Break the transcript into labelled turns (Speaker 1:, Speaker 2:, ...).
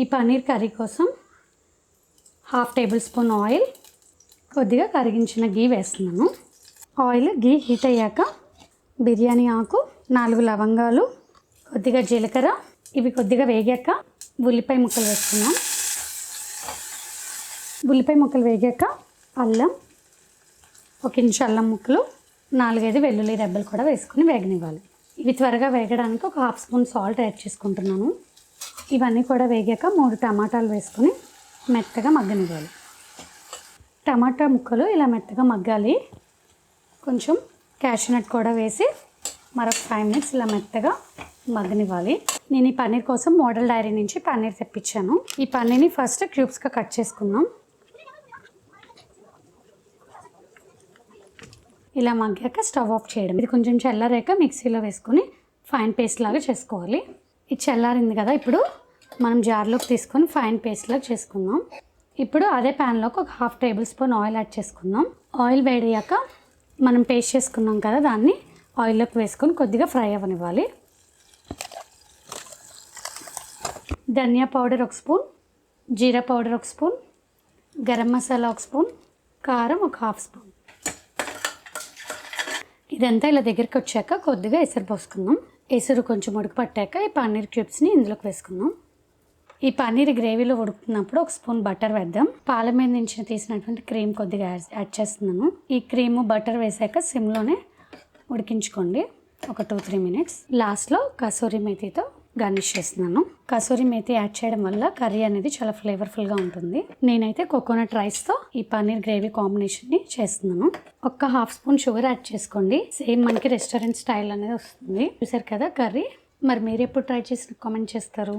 Speaker 1: ఈ పన్నీర్ కర్రీ కోసం 1/2 table spoon oil, కొద్దిగా కరిగించిన గీ వేస్తున్నాను. ఆయిల్ గీ హీట్ అయ్యాక బిర్యానీ ఆకు, 4 లవంగాలు, కొద్దిగా జీలకర్ర, ఇవి కొద్దిగా వేగాక ఉల్లిపాయ ముక్కలు వేస్తున్నాం. ఉల్లిపాయ ముక్కలు వేగాక అల్లం, 1 ఇంచు అల్లం ముక్కలు, 4-5 వెల్లుల్లి రెబ్బలు కూడా వేసుకుని వేగనివ్వాలి. ఇవి త్వరగా వేగడానికి ఒక 1/2 స్పూన్ సాల్ట్ యాడ్ చేసుకుంటున్నాను. ఇవన్నీ కూడా వేగాక 3 టమాటాలు వేసుకొని మెత్తగా మగ్గనివ్వాలి. టమాటా ముక్కలు ఇలా మెత్తగా మగ్గాలి. కొంచెం క్యాషనట్ కూడా వేసి మరొక 5 మినిట్స్ ఇలా మెత్తగా మగ్గనివ్వాలి. నేను ఈ పన్నీర్ కోసం మోడల్ డైరీ నుంచి పన్నీర్ తెప్పించాను. ఈ పన్నీర్ని ఫస్ట్ క్యూబ్స్గా కట్ చేసుకుందాం. ఇలా మగ్గాక స్టవ్ ఆఫ్ చేయడం. ఇది కొంచెం చల్లారాక మిక్సీలో వేసుకొని ఫైన్ పేస్ట్ లాగా చేసుకోవాలి. ఇది చల్లారింది కదా, ఇప్పుడు మనం జార్లోకి తీసుకొని ఫైన్ పేస్ట్ లాగా చేసుకుందాం. ఇప్పుడు అదే ప్యాన్లోకి ఒక 1/2 టేబుల్ స్పూన్ ఆయిల్ యాడ్ చేసుకుందాం. ఆయిల్ వేడయ్యాక మనం పేస్ట్ చేసుకున్నాం కదా, దాన్ని ఆయిల్లోకి వేసుకొని కొద్దిగా ఫ్రై అవ్వనివ్వాలి. ధనియా పౌడర్ 1 స్పూన్, జీరా powder 1 spoon, garam masala 1 spoon, కారం ఒక 1/2 స్పూన్. ఇదంతా ఇలా దగ్గరికి వచ్చాక కొద్దిగా ఎసరు పోసుకుందాం. ఎసరు కొంచెం ఉడుకు పట్టాక ఈ పన్నీర్ క్యూబ్స్ని ఇందులోకి వేసుకుందాం. ఈ పన్నీర్ గ్రేవీలో ఉడుకుతున్నప్పుడు 1 స్పూన్ బటర్ వేద్దాం. పాల మీద నుంచి తీసినటువంటి క్రీమ్ కొద్దిగా యాడ్ చేస్తున్నాను. ఈ క్రీము బటర్ వేసాక సిమ్లోనే ఉడికించుకోండి ఒక 2-3 మినిట్స్. లాస్ట్లో కసూరి మేతితో గార్నిష్ చేస్తున్నాను. కసూరి మేతి యాడ్ చేయడం వల్ల కర్రీ అనేది చాలా ఫ్లేవర్ఫుల్గా ఉంటుంది. నేనైతే కోకోనట్ రైస్తో ఈ పన్నీర్ గ్రేవీ కాంబినేషన్ని చేస్తున్నాను. ఒక 1/2 స్పూన్ షుగర్ యాడ్ చేసుకోండి. సేమ్ మనకి రెస్టారెంట్ స్టైల్ అనేది వస్తుంది. చూసారు కదా కర్రీ. మరి మీరు ఎప్పుడు ట్రై చేసిన కామెంట్ చేస్తారు.